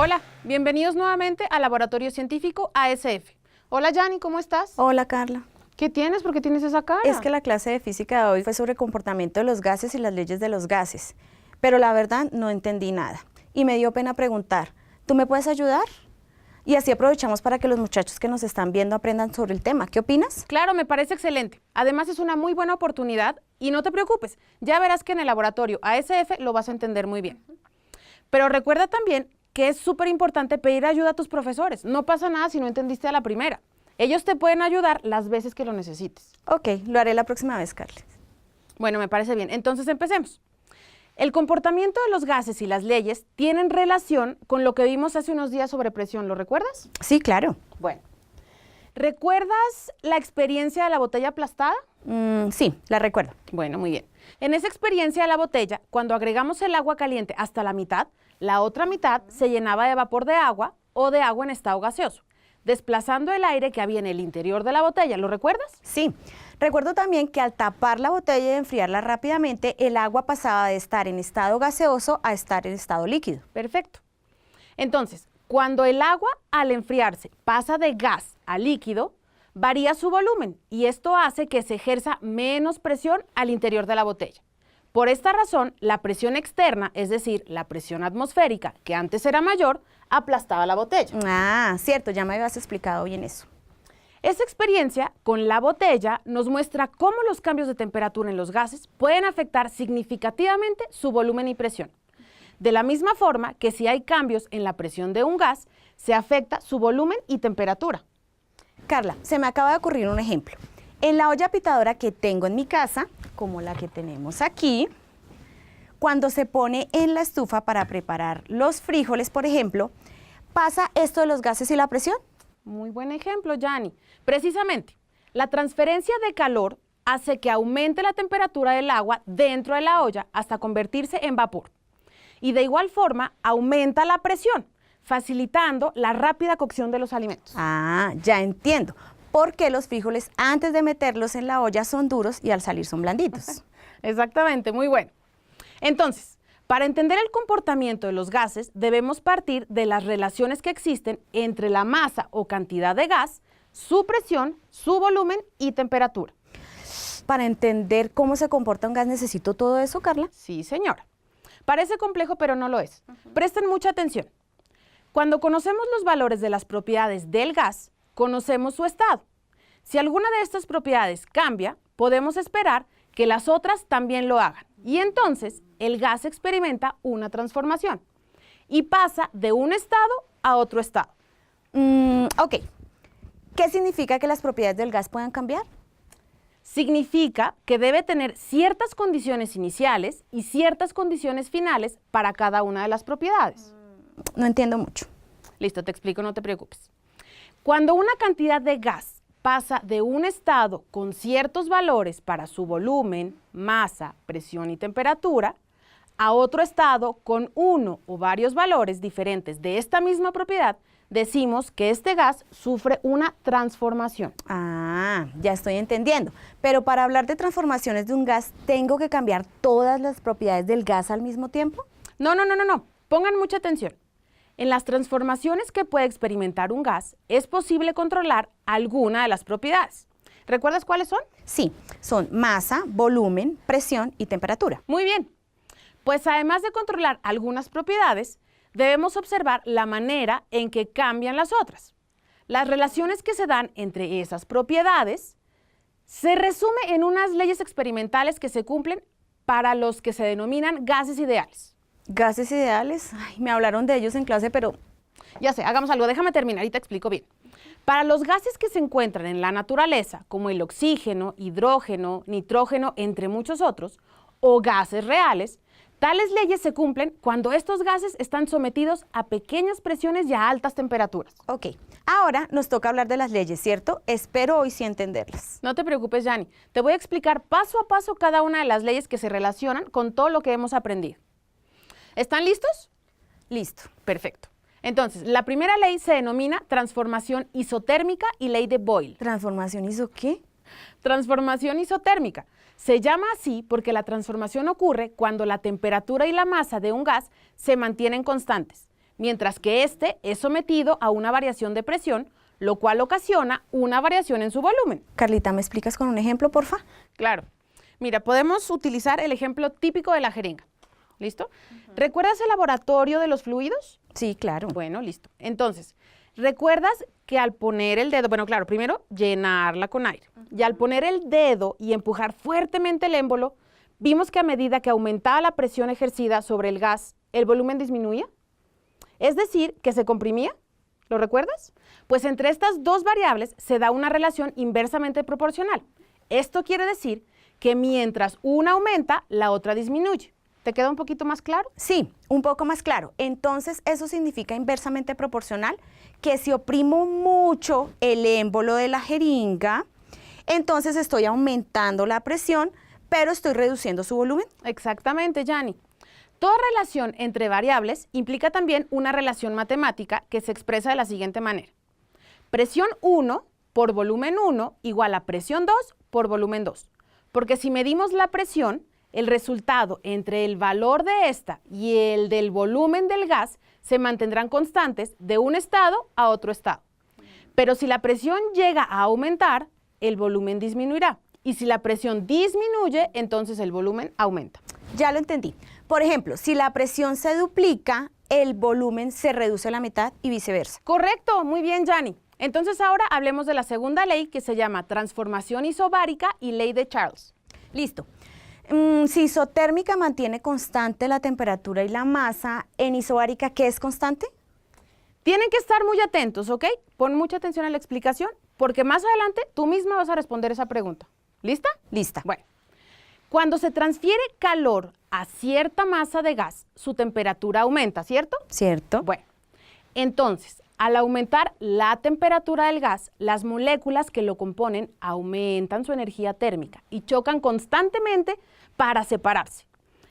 Hola, bienvenidos nuevamente al Laboratorio Científico ASF. Hola, Yanni, ¿cómo estás? Hola, Carla. ¿Qué tienes? ¿Por qué tienes esa cara? Es que la clase de física de hoy fue sobre el comportamiento de los gases y las leyes de los gases, pero la verdad no entendí nada y me dio pena preguntar. ¿Tú me puedes ayudar? Y así aprovechamos para que los muchachos que nos están viendo aprendan sobre el tema. ¿Qué opinas? Claro, me parece excelente. Además es una muy buena oportunidad y no te preocupes, ya verás que en el laboratorio ASF lo vas a entender muy bien. Pero recuerda también que es súper importante pedir ayuda a tus profesores. No pasa nada si no entendiste a la primera. Ellos te pueden ayudar las veces que lo necesites. Ok, lo haré la próxima vez, Carla. Bueno, me parece bien. Entonces empecemos. El comportamiento de los gases y las leyes tienen relación con lo que vimos hace unos días sobre presión. ¿Lo recuerdas? Sí, claro. Bueno. ¿Recuerdas la experiencia de la botella aplastada? Sí, la recuerdo. Bueno, muy bien. En esa experiencia de la botella, cuando agregamos el agua caliente hasta la mitad, la otra mitad se llenaba de vapor de agua o de agua en estado gaseoso, desplazando el aire que había en el interior de la botella. ¿Lo recuerdas? Sí. Recuerdo también que al tapar la botella y enfriarla rápidamente, el agua pasaba de estar en estado gaseoso a estar en estado líquido. Perfecto. Entonces, cuando el agua al enfriarse pasa de gas a líquido, varía su volumen y esto hace que se ejerza menos presión al interior de la botella. Por esta razón, la presión externa, es decir, la presión atmosférica, que antes era mayor, aplastaba la botella. Ah, cierto, ya me habías explicado bien eso. Esa experiencia con la botella nos muestra cómo los cambios de temperatura en los gases pueden afectar significativamente su volumen y presión. De la misma forma que si hay cambios en la presión de un gas, se afecta su volumen y temperatura. Carla, se me acaba de ocurrir un ejemplo. En la olla pitadora que tengo en mi casa, como la que tenemos aquí, cuando se pone en la estufa para preparar los frijoles, por ejemplo, ¿pasa esto de los gases y la presión? Muy buen ejemplo, Yanni. Precisamente, la transferencia de calor hace que aumente la temperatura del agua dentro de la olla hasta convertirse en vapor. Y de igual forma, aumenta la presión, facilitando la rápida cocción de los alimentos. Ah, ya entiendo. Porque los frijoles antes de meterlos en la olla son duros y al salir son blanditos. Exactamente, muy bueno. Entonces, para entender el comportamiento de los gases, debemos partir de las relaciones que existen entre la masa o cantidad de gas, su presión, su volumen y temperatura. Para entender cómo se comporta un gas, ¿necesito todo eso, Carla? Sí, señora. Parece complejo, pero no lo es. Presten mucha atención. Cuando conocemos los valores de las propiedades del gas, conocemos su estado. Si alguna de estas propiedades cambia, podemos esperar que las otras también lo hagan. Y entonces, el gas experimenta una transformación y pasa de un estado a otro estado. Ok. ¿Qué significa que las propiedades del gas puedan cambiar? Significa que debe tener ciertas condiciones iniciales y ciertas condiciones finales para cada una de las propiedades. No entiendo mucho. Listo, te explico, no te preocupes. Cuando una cantidad de gas pasa de un estado con ciertos valores para su volumen, masa, presión y temperatura, a otro estado con uno o varios valores diferentes de esta misma propiedad, decimos que este gas sufre una transformación. Ah, ya estoy entendiendo. Pero para hablar de transformaciones de un gas, ¿tengo que cambiar todas las propiedades del gas al mismo tiempo? No. Pongan mucha atención. En las transformaciones que puede experimentar un gas, es posible controlar alguna de las propiedades. ¿Recuerdas cuáles son? Sí, son masa, volumen, presión y temperatura. Muy bien. Pues además de controlar algunas propiedades, debemos observar la manera en que cambian las otras. Las relaciones que se dan entre esas propiedades se resume en unas leyes experimentales que se cumplen para los que se denominan gases ideales. ¿Gases ideales? Ay, me hablaron de ellos en clase, pero... Ya sé, hagamos algo, déjame terminar y te explico bien. Para los gases que se encuentran en la naturaleza, como el oxígeno, hidrógeno, nitrógeno, entre muchos otros, o gases reales, tales leyes se cumplen cuando estos gases están sometidos a pequeñas presiones y a altas temperaturas. Ok, ahora nos toca hablar de las leyes, ¿cierto? Espero hoy sí entenderlas. No te preocupes, Yanni. Te voy a explicar paso a paso cada una de las leyes que se relacionan con todo lo que hemos aprendido. ¿Están listos? Listo. Perfecto. Entonces, la primera ley se denomina transformación isotérmica y ley de Boyle. ¿Transformación hizo qué? Transformación isotérmica. Se llama así porque la transformación ocurre cuando la temperatura y la masa de un gas se mantienen constantes, mientras que este es sometido a una variación de presión, lo cual ocasiona una variación en su volumen. Carlita, ¿me explicas con un ejemplo, porfa? Claro. Mira, podemos utilizar el ejemplo típico de la jeringa. ¿Listo? ¿Recuerdas el laboratorio de los fluidos? Sí, claro. Bueno, listo. Entonces, ¿recuerdas que al poner el dedo, bueno, claro, primero llenarla con aire, y al poner el dedo y empujar fuertemente el émbolo, vimos que a medida que aumentaba la presión ejercida sobre el gas, el volumen disminuía? Es decir, que se comprimía. ¿Lo recuerdas? Pues entre estas dos variables se da una relación inversamente proporcional. Esto quiere decir que mientras una aumenta, la otra disminuye. ¿Te queda un poquito más claro? Sí, un poco más claro. Entonces, eso significa inversamente proporcional, que si oprimo mucho el émbolo de la jeringa, entonces estoy aumentando la presión, pero estoy reduciendo su volumen. Exactamente, Yanni. Toda relación entre variables implica también una relación matemática que se expresa de la siguiente manera. Presión 1 por volumen 1 igual a presión 2 por volumen 2. Porque si medimos la presión, el resultado entre el valor de esta y el del volumen del gas se mantendrán constantes de un estado a otro estado. Pero si la presión llega a aumentar, el volumen disminuirá. Y si la presión disminuye, entonces el volumen aumenta. Ya lo entendí. Por ejemplo, si la presión se duplica, el volumen se reduce a la mitad y viceversa. Correcto, muy bien, Yanni. Entonces ahora hablemos de la segunda ley que se llama transformación isobárica y ley de Charles. Listo. Si isotérmica mantiene constante la temperatura y la masa, en isobárica, ¿qué es constante? Tienen que estar muy atentos, ¿ok? Pon mucha atención a la explicación, porque más adelante tú misma vas a responder esa pregunta. ¿Lista? Lista. Bueno, cuando se transfiere calor a cierta masa de gas, su temperatura aumenta, ¿cierto? ¿Cierto? Bueno, entonces, al aumentar la temperatura del gas, las moléculas que lo componen aumentan su energía térmica y chocan constantemente para separarse.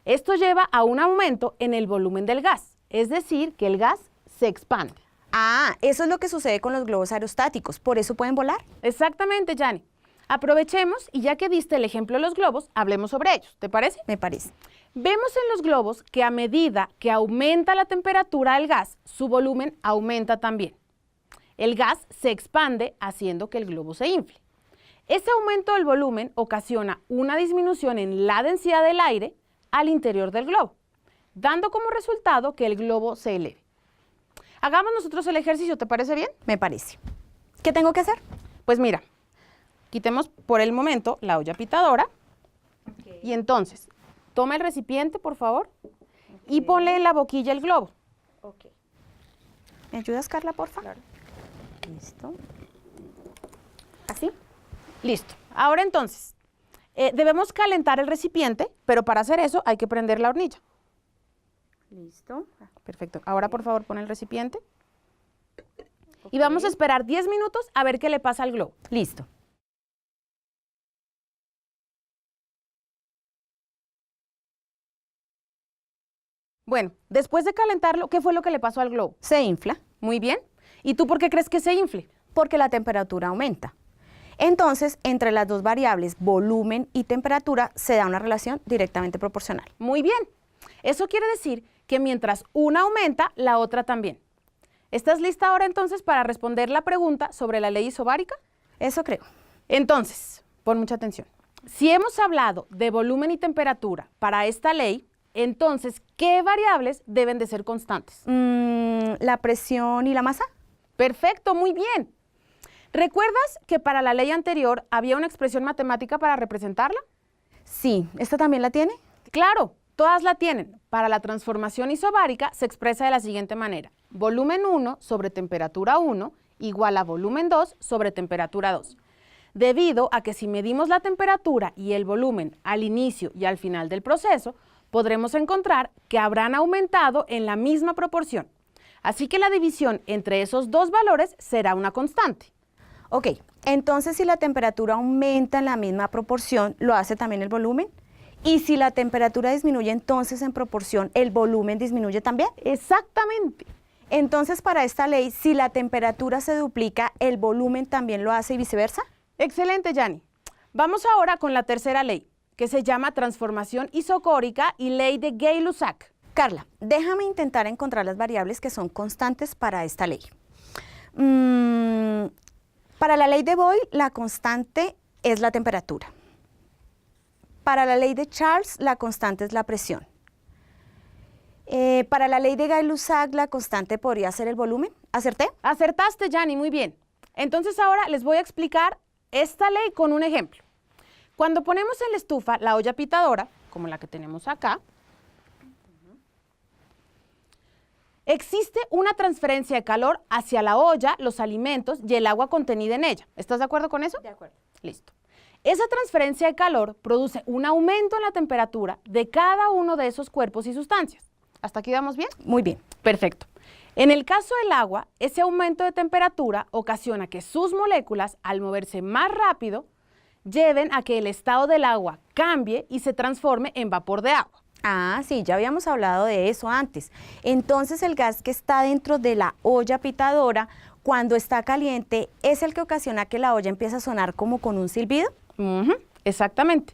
Esto lleva a un aumento en el volumen del gas, es decir, que el gas se expande. Ah, eso es lo que sucede con los globos aerostáticos, ¿por eso pueden volar? Exactamente, Yanni. Aprovechemos y ya que diste el ejemplo de los globos, hablemos sobre ellos, ¿te parece? Me parece. Vemos en los globos que a medida que aumenta la temperatura del gas, su volumen aumenta también. El gas se expande haciendo que el globo se infle. Ese aumento del volumen ocasiona una disminución en la densidad del aire al interior del globo, dando como resultado que el globo se eleve. Hagamos nosotros el ejercicio, ¿te parece bien? Me parece. ¿Qué tengo que hacer? Pues mira, quitemos por el momento la olla pitadora y entonces toma el recipiente, por favor, y ponle en la boquilla el globo. ¿Me ayudas, Carla, porfa? Claro. Listo. ¿Así? Listo. Ahora entonces, debemos calentar el recipiente, pero para hacer eso hay que prender la hornilla. Listo. Perfecto. Ahora, por favor, pon el recipiente. Y vamos a esperar 10 minutos a ver qué le pasa al globo. Listo. Bueno, después de calentarlo, ¿qué fue lo que le pasó al globo? Se infla. Muy bien. ¿Y tú por qué crees que se infle? Porque la temperatura aumenta. Entonces, entre las dos variables, volumen y temperatura, se da una relación directamente proporcional. Muy bien. Eso quiere decir que mientras una aumenta, la otra también. ¿Estás lista ahora entonces para responder la pregunta sobre la ley isobárica? Eso creo. Entonces, pon mucha atención. Si hemos hablado de volumen y temperatura para esta ley, entonces, ¿qué variables deben de ser constantes? ¿La presión y la masa? Perfecto, muy bien. ¿Recuerdas que para la ley anterior había una expresión matemática para representarla? Sí. ¿Esta también la tiene? Claro, todas la tienen. Para la transformación isobárica se expresa de la siguiente manera. Volumen 1 sobre temperatura 1 igual a volumen 2 sobre temperatura 2. Debido a que si medimos la temperatura y el volumen al inicio y al final del proceso, podremos encontrar que habrán aumentado en la misma proporción. Así que la división entre esos dos valores será una constante. Ok, entonces si la temperatura aumenta en la misma proporción, ¿lo hace también el volumen? Y si la temperatura disminuye, entonces en proporción, ¿el volumen disminuye también? Exactamente. Entonces para esta ley, si la temperatura se duplica, ¿el volumen también lo hace y viceversa? Excelente, Yanni. Vamos ahora con la tercera ley, que se llama transformación isocórica y ley de Gay-Lussac. Carla, déjame intentar encontrar las variables que son constantes para esta ley. Para la ley de Boyle, la constante es la temperatura. Para la ley de Charles, la constante es la presión. Para la ley de Gay-Lussac, la constante podría ser el volumen. ¿Acerté? Acertaste, Yanni, muy bien. Entonces ahora les voy a explicar esta ley con un ejemplo. Cuando ponemos en la estufa la olla pitadora, como la que tenemos acá, existe una transferencia de calor hacia la olla, los alimentos y el agua contenida en ella. ¿Estás de acuerdo con eso? De acuerdo. Listo. Esa transferencia de calor produce un aumento en la temperatura de cada uno de esos cuerpos y sustancias. ¿Hasta aquí vamos bien? Muy bien. Perfecto. En el caso del agua, ese aumento de temperatura ocasiona que sus moléculas, al moverse más rápido, lleven a que el estado del agua cambie y se transforme en vapor de agua. Ah, sí, ya habíamos hablado de eso antes. Entonces, el gas que está dentro de la olla pitadora, cuando está caliente, ¿es el que ocasiona que la olla empiece a sonar como con un silbido? Exactamente.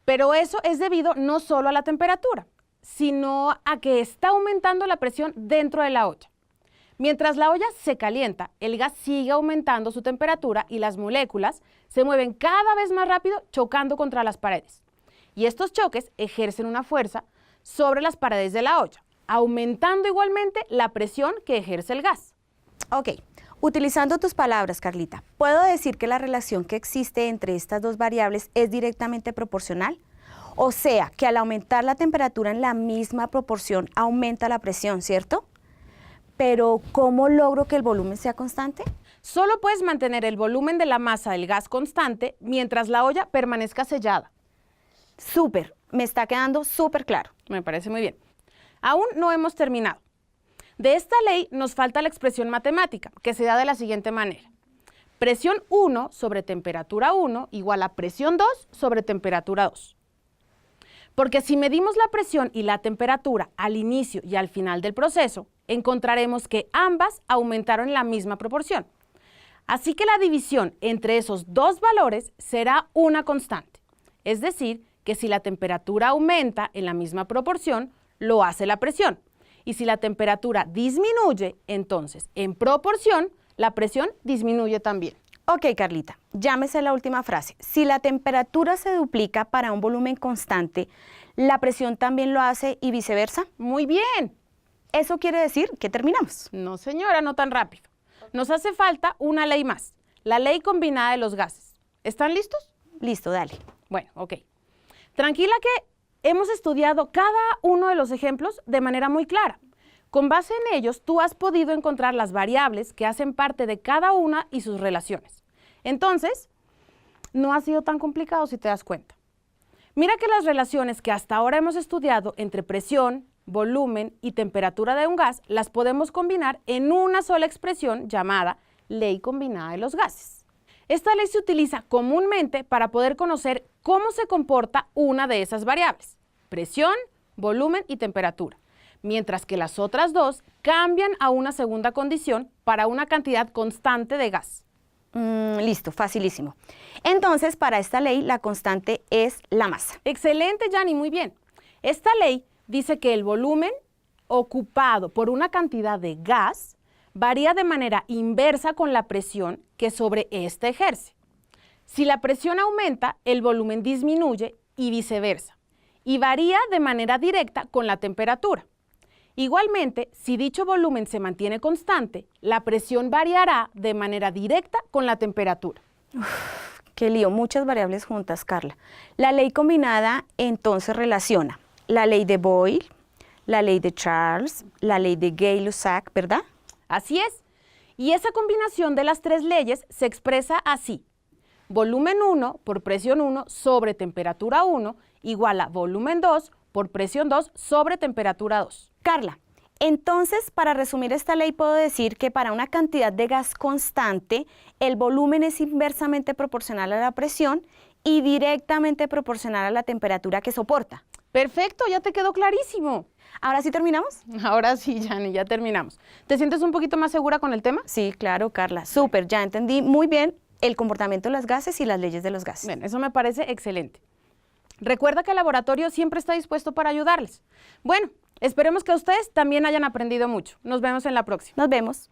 Pero eso es debido no solo a la temperatura, sino a que está aumentando la presión dentro de la olla. Mientras la olla se calienta, el gas sigue aumentando su temperatura y las moléculas se mueven cada vez más rápido chocando contra las paredes. Y estos choques ejercen una fuerza sobre las paredes de la olla, aumentando igualmente la presión que ejerce el gas. Ok, utilizando tus palabras, Carlita, ¿puedo decir que la relación que existe entre estas dos variables es directamente proporcional? O sea, que al aumentar la temperatura en la misma proporción aumenta la presión, ¿cierto? Pero, ¿cómo logro que el volumen sea constante? Solo puedes mantener el volumen de la masa del gas constante mientras la olla permanezca sellada. Súper, me está quedando súper claro. Me parece muy bien. Aún no hemos terminado. De esta ley nos falta la expresión matemática, que se da de la siguiente manera. Presión 1 sobre temperatura 1 igual a presión 2 sobre temperatura 2. Porque si medimos la presión y la temperatura al inicio y al final del proceso, encontraremos que ambas aumentaron en la misma proporción. Así que la división entre esos dos valores será una constante. Es decir, que si la temperatura aumenta en la misma proporción, lo hace la presión. Y si la temperatura disminuye, entonces, en proporción, la presión disminuye también. Ok, Carlita, llámese la última frase. Si la temperatura se duplica para un volumen constante, ¿la presión también lo hace y viceversa? Muy bien. ¿Eso quiere decir que terminamos? No, señora, no tan rápido. Nos hace falta una ley más, la ley combinada de los gases. ¿Están listos? Listo, dale. Bueno, ok. Tranquila que hemos estudiado cada uno de los ejemplos de manera muy clara. Con base en ellos, tú has podido encontrar las variables que hacen parte de cada una y sus relaciones. Entonces, no ha sido tan complicado si te das cuenta. Mira que las relaciones que hasta ahora hemos estudiado entre presión, volumen y temperatura de un gas, las podemos combinar en una sola expresión llamada ley combinada de los gases. Esta ley se utiliza comúnmente para poder conocer cómo se comporta una de esas variables, presión, volumen y temperatura, mientras que las otras dos cambian a una segunda condición para una cantidad constante de gas. Listo, facilísimo. Entonces, para esta ley, la constante es la masa. Excelente, Yanni, muy bien. Esta ley dice que el volumen ocupado por una cantidad de gas varía de manera inversa con la presión que sobre éste ejerce. Si la presión aumenta, el volumen disminuye y viceversa, y varía de manera directa con la temperatura. Igualmente, si dicho volumen se mantiene constante, la presión variará de manera directa con la temperatura. Qué lío, muchas variables juntas, Carla. La ley combinada entonces relaciona la ley de Boyle, la ley de Charles, la ley de Gay-Lussac, ¿verdad? Así es. Y esa combinación de las tres leyes se expresa así. Volumen 1 por presión 1 sobre temperatura 1 igual a volumen 2 por presión 2 sobre temperatura 2. Carla, entonces, para resumir esta ley, puedo decir que para una cantidad de gas constante, el volumen es inversamente proporcional a la presión y directamente proporcional a la temperatura que soporta. Perfecto, ya te quedó clarísimo. ¿Ahora sí terminamos? Ahora sí, Yanni, ya terminamos. ¿Te sientes un poquito más segura con el tema? Sí, claro, Carla. Súper, ya entendí muy bien el comportamiento de los gases y las leyes de los gases. Bien, eso me parece excelente. Recuerda que el laboratorio siempre está dispuesto para ayudarles. Bueno, esperemos que ustedes también hayan aprendido mucho. Nos vemos en la próxima. Nos vemos.